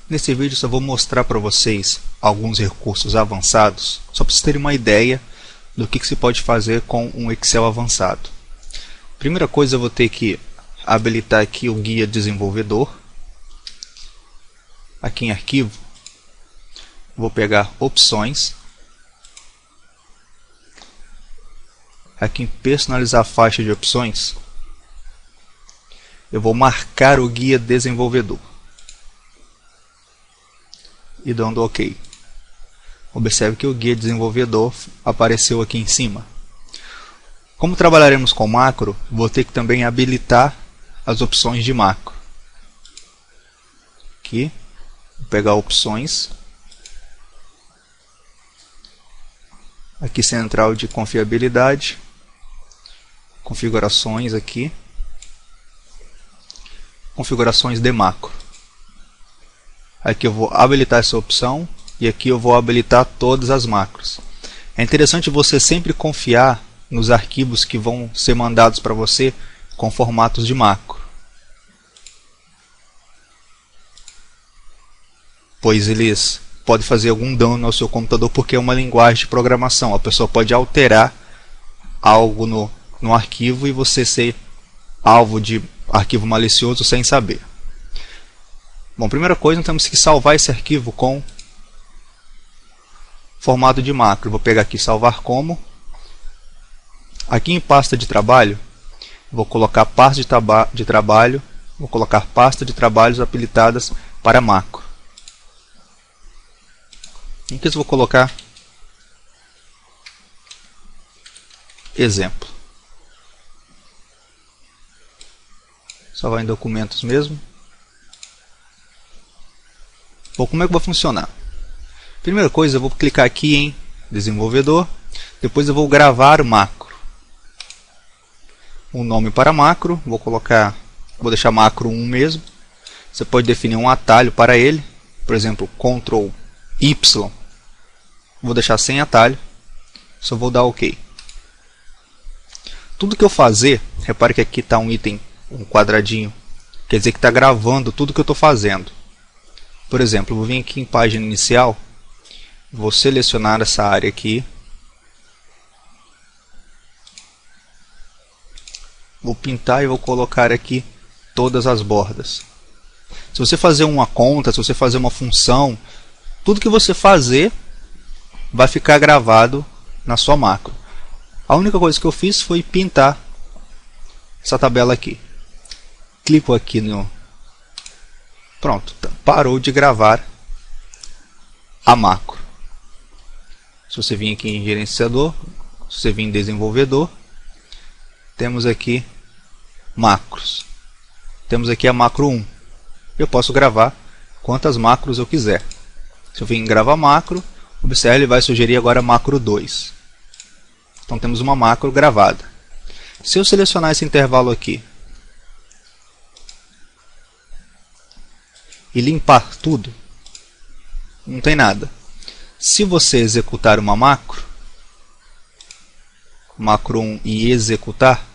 Nesse vídeo só vou mostrar para vocês alguns recursos avançados, só para vocês terem uma ideia do que se pode fazer com um Excel avançado. Primeira coisa, eu vou ter que habilitar aqui o guia desenvolvedor. Aqui em arquivo, vou pegar opções. Aqui em personalizar a faixa de opções, eu vou marcar o guia desenvolvedor. E dando OK. Observe que o guia desenvolvedor apareceu aqui em cima. Como trabalharemos com macro, vou ter que também habilitar as opções de macro. Aqui, vou pegar opções. Aqui central de confiabilidade. Configurações aqui. Configurações de macro. Aqui eu vou habilitar essa opção e aqui eu vou habilitar todas as macros. É interessante você sempre confiar nos arquivos que vão ser mandados para você com formatos de macro, pois eles podem fazer algum dano ao seu computador porque é uma linguagem de programação. A pessoa pode alterar algo no arquivo e você ser alvo de arquivo malicioso sem saber. Bom, primeira coisa, temos que salvar esse arquivo com formato de macro. Vou pegar aqui salvar como. Aqui em pasta de trabalho, vou colocar pasta de trabalho, vou colocar pasta de trabalhos habilitadas para macro. Aqui eu vou colocar exemplo. Salvar em documentos mesmo. Bom, como é que vai funcionar? Primeira coisa, eu vou clicar aqui em desenvolvedor, depois eu vou gravar o macro. Um nome para macro, vou deixar macro 1 mesmo. Você pode definir um atalho para ele, por exemplo, Ctrl Y. Vou deixar sem atalho, só vou dar OK. Tudo que eu fazer, repare que aqui está um item, um quadradinho, quer dizer que está gravando tudo que eu estou fazendo. Por exemplo, vou vir aqui em página inicial, vou selecionar essa área aqui, vou pintar e vou colocar aqui todas as bordas. Se você fazer uma conta, se você fazer uma função, tudo que você fazer vai ficar gravado na sua macro. A única coisa que eu fiz foi pintar essa tabela aqui. Clico aqui no... Pronto, parou de gravar a macro. Se você vir aqui em gerenciador, se você vir em desenvolvedor, temos aqui macros. Temos aqui a macro 1. Eu posso gravar quantas macros eu quiser. Se eu vir em gravar macro, observe, ele vai sugerir agora a macro 2. Então temos uma macro gravada. Se eu selecionar esse intervalo aqui e limpar tudo, não tem nada. Se você executar uma macro 1 e executar,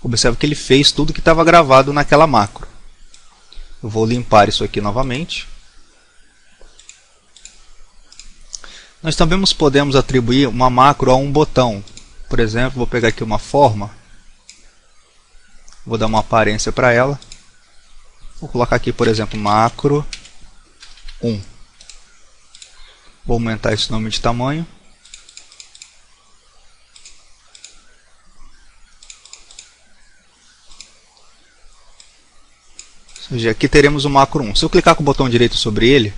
observe que ele fez tudo que estava gravado naquela macro. Eu vou limpar isso aqui novamente. Nós também podemos atribuir uma macro a um botão. Por exemplo, vou pegar aqui uma forma, vou dar uma aparência para ela. Vou colocar aqui, por exemplo, macro 1. Vou aumentar esse nome de tamanho. Ou seja, aqui teremos o macro 1. Se eu clicar com o botão direito sobre ele,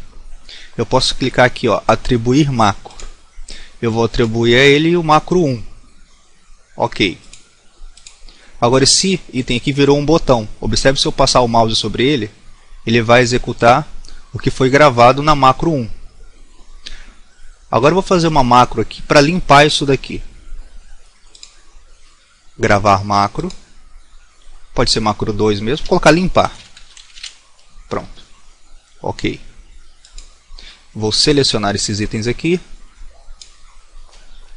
eu posso clicar aqui, ó, atribuir macro. Eu vou atribuir a ele o macro 1. OK. Agora esse item aqui virou um botão. Observe, se eu passar o mouse sobre ele, ele vai executar o que foi gravado na macro 1. Agora eu vou fazer uma macro aqui para limpar isso daqui. Gravar macro. Pode ser macro 2 mesmo. Vou colocar limpar. Pronto. OK. Vou selecionar esses itens aqui.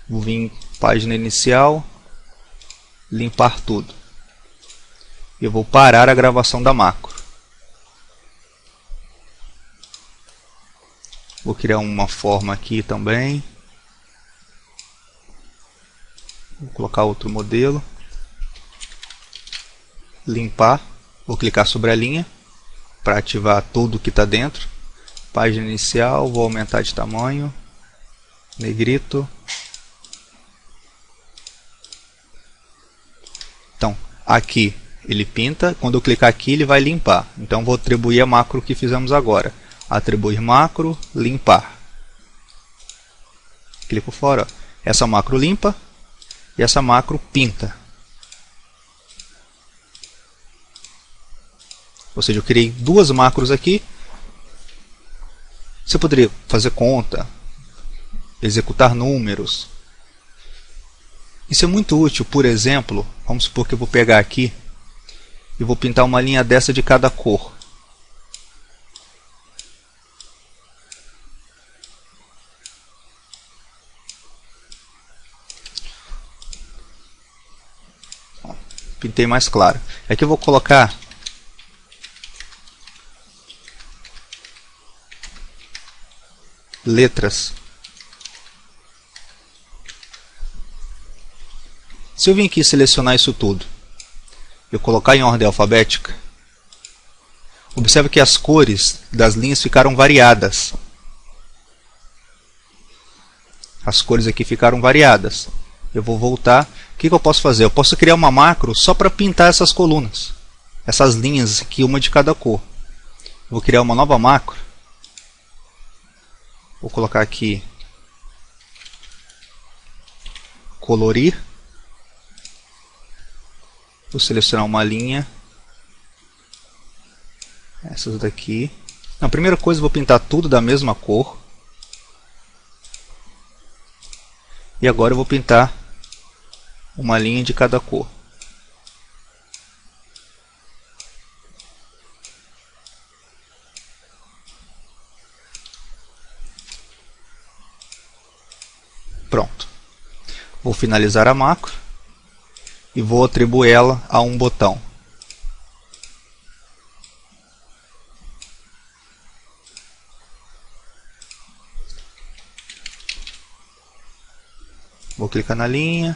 Vou vir em página inicial. Limpar tudo. Eu vou parar a gravação da macro. Vou criar uma forma aqui também. Vou colocar outro modelo. Limpar. Vou clicar sobre a linha para ativar tudo que está dentro. Página inicial, vou aumentar de tamanho. Negrito. Então, aqui ele pinta. Quando eu clicar aqui, ele vai limpar. Então, vou atribuir a macro que fizemos agora. Atribuir macro, limpar. Clico fora. Ó. Essa macro limpa e essa macro pinta. Ou seja, eu criei duas macros aqui. Você poderia fazer conta, executar números. Isso é muito útil, por exemplo, vamos supor que eu vou pegar aqui e vou pintar uma linha dessa de cada cor. Pintei mais claro. Aqui eu vou colocar letras. Se eu vim aqui selecionar isso tudo, eu colocar em ordem alfabética, observe que as cores das linhas ficaram variadas. As cores aqui ficaram variadas. Eu vou voltar. O que eu posso fazer? Eu posso criar uma macro só para pintar essas colunas. Essas linhas aqui, uma de cada cor. Vou criar uma nova macro. Vou colocar aqui colorir. Vou selecionar uma linha. Essas daqui. A primeira coisa, vou pintar tudo da mesma cor. E agora eu vou pintar uma linha de cada cor. Pronto. Vou finalizar a macro e vou atribuir ela a um botão. Vou clicar na linha,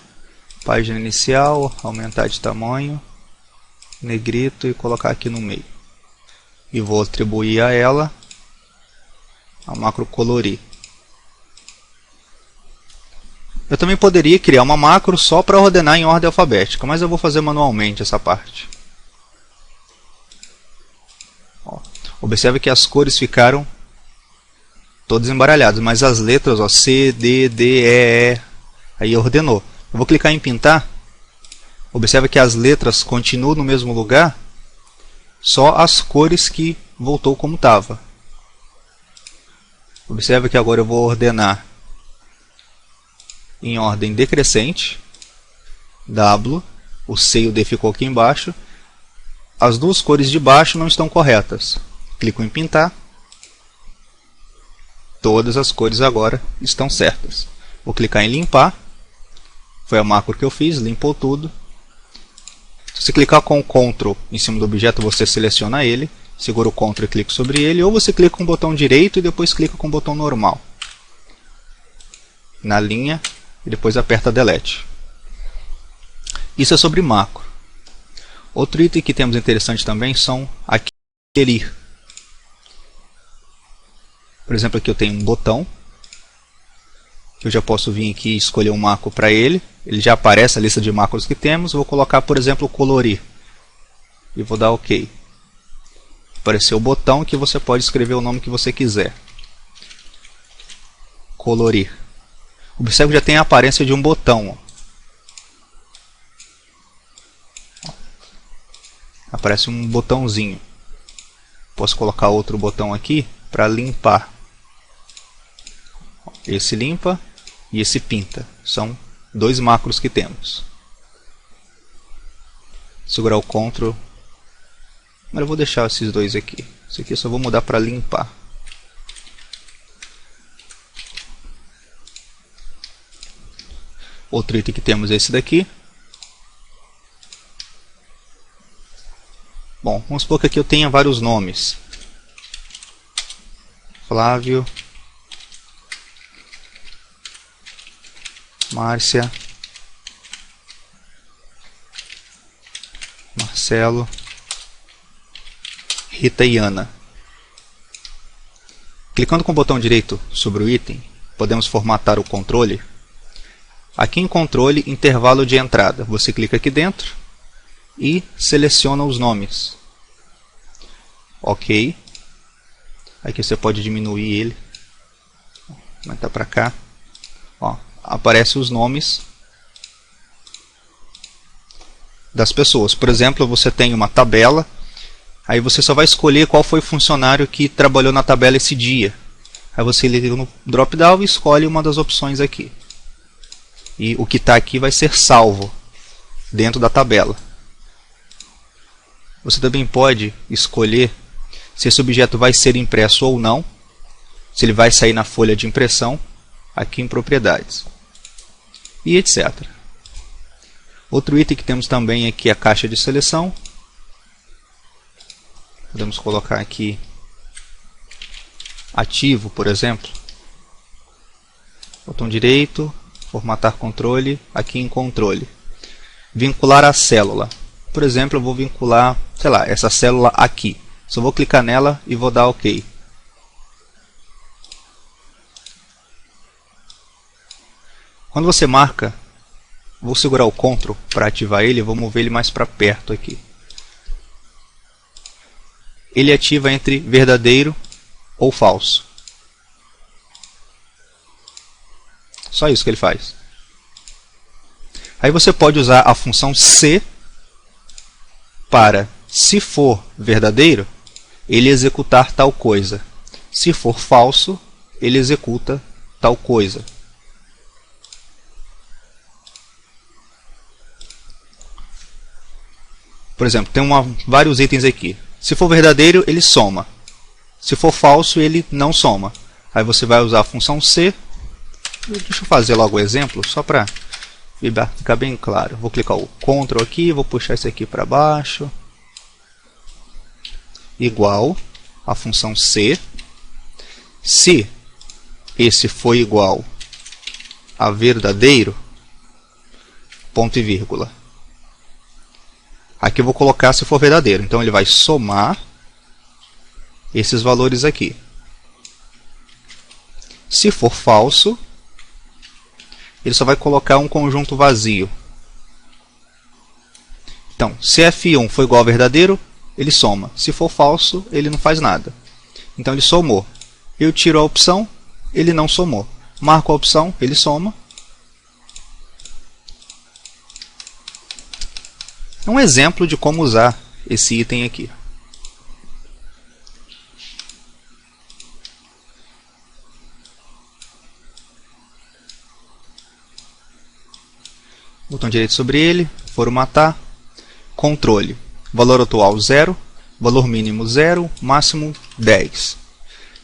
página inicial, aumentar de tamanho, negrito e colocar aqui no meio. E vou atribuir a ela a macro colorir. Eu também poderia criar uma macro só para ordenar em ordem alfabética, mas eu vou fazer manualmente essa parte. Ó, observe que as cores ficaram todas embaralhadas, mas as letras, ó, C, D, D, E, aí ordenou. Eu vou clicar em pintar. Observe que as letras continuam no mesmo lugar, só as cores que voltou como estava. Observe que agora eu vou ordenar em ordem decrescente. W, o C e o D ficou aqui embaixo. As duas cores de baixo não estão corretas. Clico em pintar. Todas as cores agora estão certas. Vou clicar em limpar. Foi a macro que eu fiz, limpou tudo. Se você clicar com o Ctrl em cima do objeto, você seleciona ele. Segura o Ctrl e clica sobre ele. Ou você clica com o botão direito e depois clica com o botão normal na linha e depois aperta Delete. Isso é sobre macro. Outro item que temos interessante também são aquecer. Por exemplo, aqui eu tenho um botão, que eu já posso vir aqui e escolher um macro para ele. Ele já aparece a lista de macros que temos. Vou colocar, por exemplo, colorir. E vou dar OK. Apareceu o botão que você pode escrever o nome que você quiser. Colorir. Observe que já tem a aparência de um botão. Ó. Aparece um botãozinho. Posso colocar outro botão aqui para limpar. Esse limpa e esse pinta. São dois macros que temos. Segurar o Ctrl. Mas eu vou deixar esses dois aqui. Esse aqui eu só vou mudar para limpar. Outro item que temos é esse daqui. Bom, vamos supor que aqui eu tenha vários nomes. Flávio, Márcia, Marcelo, Rita e Ana. Clicando com o botão direito sobre o item, podemos formatar o controle. Aqui em controle, intervalo de entrada, você clica aqui dentro e seleciona os nomes. Ok. Aqui você pode diminuir ele. Aumentar para cá. Ó, aparecem os nomes das pessoas. Por exemplo, você tem uma tabela. Aí você só vai escolher qual foi o funcionário que trabalhou na tabela esse dia. Aí você clica no drop-down e escolhe uma das opções aqui. E o que está aqui vai ser salvo dentro da tabela. Você também pode escolher se esse objeto vai ser impresso ou não. Se ele vai sair na folha de impressão, aqui em propriedades. E etc. Outro item que temos também aqui é a caixa de seleção. Podemos colocar aqui ativo, por exemplo. Botão direito, formatar controle, aqui em controle. Vincular a célula. Por exemplo, eu vou vincular, sei lá, essa célula aqui. Só vou clicar nela e vou dar OK. Quando você marca, vou segurar o Ctrl para ativar ele, vou mover ele mais para perto aqui. Ele ativa entre verdadeiro ou falso. Só isso que ele faz. Aí você pode usar a função se para, se for verdadeiro, ele executar tal coisa. Se for falso, ele executa tal coisa. Por exemplo, tem vários itens aqui. Se for verdadeiro, ele soma. Se for falso, ele não soma. Aí você vai usar a função se. Deixa eu fazer logo o exemplo, só para ficar bem claro. Vou clicar o Ctrl aqui, vou puxar isso aqui para baixo. Igual a função se. Se esse for igual a verdadeiro, ponto e vírgula. Aqui eu vou colocar se for verdadeiro. Então ele vai somar esses valores aqui. Se for falso, ele só vai colocar um conjunto vazio. Então, se f1 for igual a verdadeiro, ele soma. Se for falso, ele não faz nada. Então ele somou. Eu tiro a opção, ele não somou. Marco a opção, ele soma. É um exemplo de como usar esse item aqui. Botão direito sobre ele, formatar, controle. Valor atual 0, valor mínimo 0, máximo 10.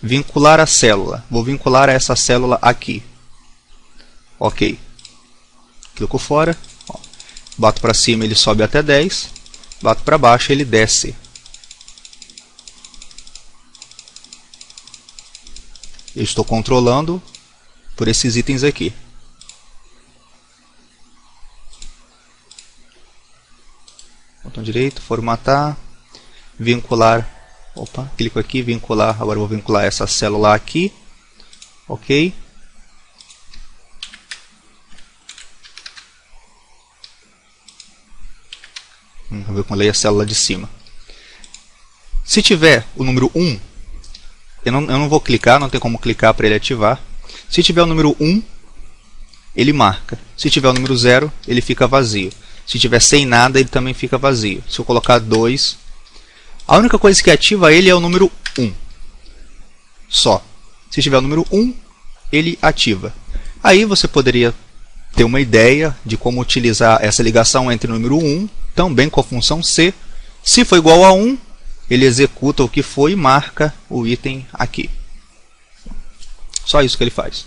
Vincular a célula. Vou vincular a essa célula aqui. Ok. Clico fora. Bato para cima, ele sobe até 10. Bato para baixo, ele desce. Eu estou controlando por esses itens aqui. Botão direito, formatar, vincular. Opa, clico aqui, vincular. Agora eu vou vincular essa célula aqui. Ok. Eu vinculei a célula de cima. Se tiver o número 1, eu não vou clicar, não tem como clicar para ele ativar. Se tiver o número 1, ele marca. Se tiver o número 0, ele fica vazio. Se tiver sem nada, ele também fica vazio. Se eu colocar 2, a única coisa que ativa ele é o número 1. Só. Se tiver o número 1, ele ativa. Aí você poderia ter uma ideia de como utilizar essa ligação entre o número 1, também com a função se. Se for igual a 1, ele executa o que foi e marca o item aqui. Só isso que ele faz.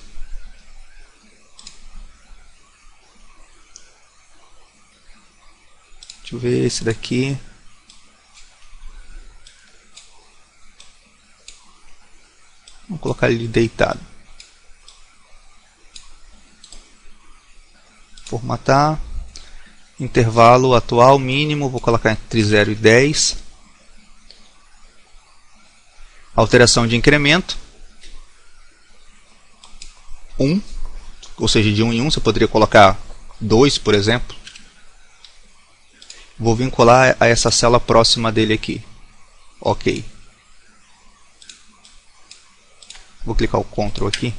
Deixa eu ver esse daqui. Vamos colocar ele deitado. formatar. Intervalo atual mínimo, vou colocar entre 0 e 10. Alteração de incremento 1, ou seja, de 1 em 1, você poderia colocar 2, por exemplo. Vou vincular a essa célula próxima dele aqui. Ok. Vou clicar o Ctrl aqui.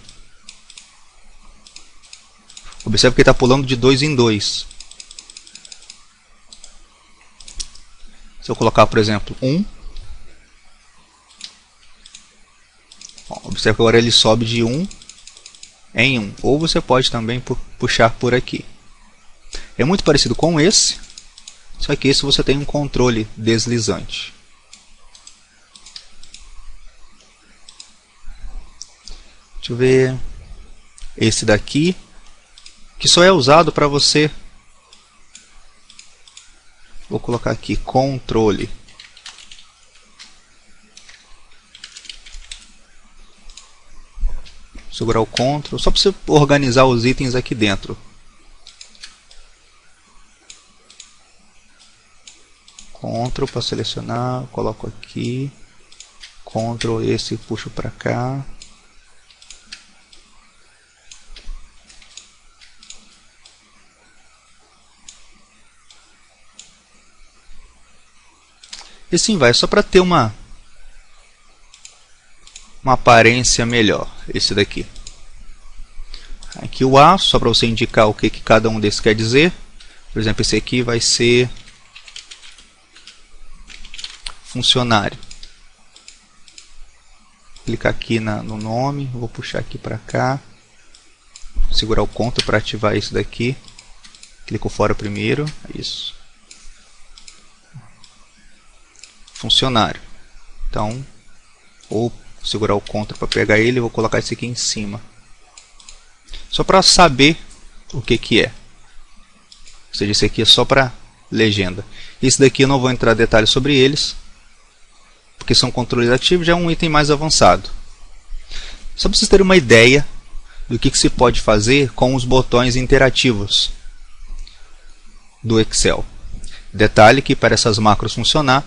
Observe que ele está pulando de 2 em 2. Se eu colocar, por exemplo, 1. Observe que agora ele sobe de 1 em 1. Ou você pode também puxar por aqui. É muito parecido com esse, só que esse você tem um controle deslizante. Deixa eu ver. Esse daqui, que só é usado para você. Vou colocar aqui controle. Segurar o Ctrl, só para você organizar os itens aqui dentro. Ctrl para selecionar, coloco aqui. Ctrl, esse puxo para cá. E assim vai, só para ter uma aparência melhor, esse daqui. Aqui o A, só para você indicar o que cada um desses quer dizer. Por exemplo, esse aqui vai ser funcionário. Clicar aqui no nome, vou puxar aqui para cá. Segurar o Ctrl para ativar isso daqui. Clico fora primeiro, isso. Funcionário. Então, ou segurar o Ctrl para pegar ele, vou colocar esse aqui em cima. Só para saber o que é. Ou seja, esse aqui é só para legenda. Esse daqui eu não vou entrar em detalhes sobre eles, porque são controles ativos, já é um item mais avançado. Só para vocês terem uma ideia do que se pode fazer com os botões interativos do Excel. Detalhe que para essas macros funcionar,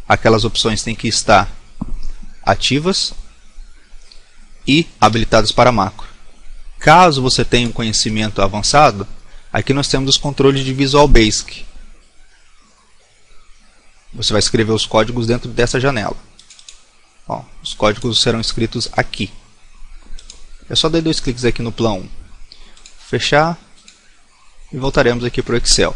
aquelas opções têm que estar ativas e habilitadas para macro. Caso você tenha um conhecimento avançado, aqui nós temos os controles de Visual Basic. Você vai escrever os códigos dentro dessa janela. Ó, os códigos serão escritos aqui. É só dar 2 cliques aqui no Plan 1. Fechar e voltaremos aqui para o Excel.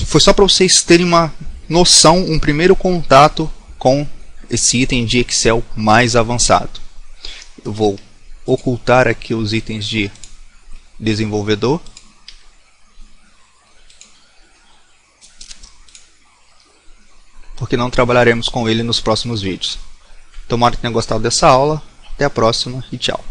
Foi só para vocês terem uma noção, um primeiro contato com esse item de Excel mais avançado. Eu vou ocultar aqui os itens de desenvolvedor. Porque não trabalharemos com ele nos próximos vídeos. Tomara que tenham gostado dessa aula. Até a próxima e tchau.